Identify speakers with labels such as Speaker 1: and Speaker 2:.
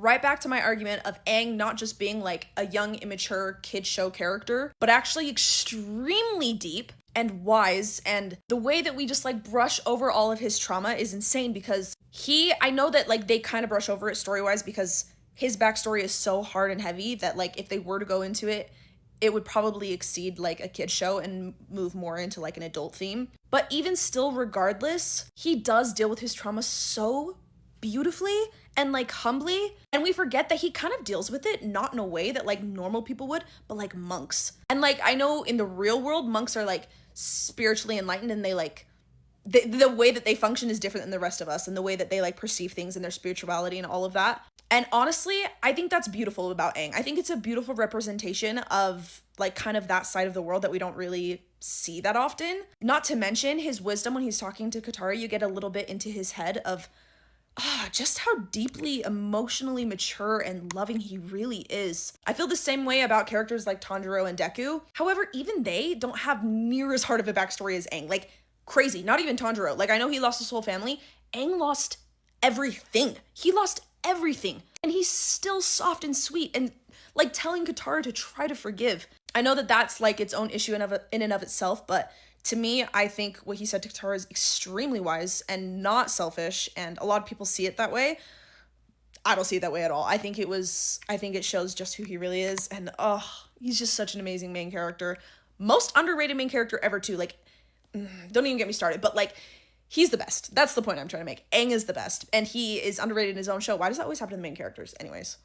Speaker 1: right back to my argument of Aang not just being like a young, immature kid show character, but actually extremely deep and wise, and the way that we just like brush over all of his trauma is insane because I know that like they kind of brush over it story-wise because his backstory is so hard and heavy that like if they were to go into it, it would probably exceed like a kid show and move more into like an adult theme. But even still, regardless, he does deal with his trauma so beautifully and like humbly, and we forget that he kind of deals with it not in a way that like normal people would, but like monks. And like I know in the real world monks are like spiritually enlightened, and they like the way that they function is different than the rest of us, and the way that they like perceive things and their spirituality and all of that. And honestly, I think that's beautiful about Aang. I think it's a beautiful representation of like kind of that side of the world that we don't really see that often. Not to mention his wisdom when he's talking to Katara, you get a little bit into his head of just how deeply emotionally mature and loving he really is. I feel the same way about characters like Tanjiro and Deku. However, even they don't have near as hard of a backstory as Aang. Like, crazy. Not even Tanjiro. Like, I know he lost his whole family. Aang lost everything. He lost everything. And he's still soft and sweet and like telling Katara to try to forgive. I know that that's like its own issue in and of itself, but to me, I think what he said to Katara is extremely wise and not selfish, and a lot of people see it that way. I don't see it that way at all. I think it shows just who he really is, and he's just such an amazing main character. Most underrated main character ever too. Like, don't even get me started, but like, he's the best. That's the point I'm trying to make. Aang is the best, and he is underrated in his own show. Why does that always happen to the main characters? Anyways.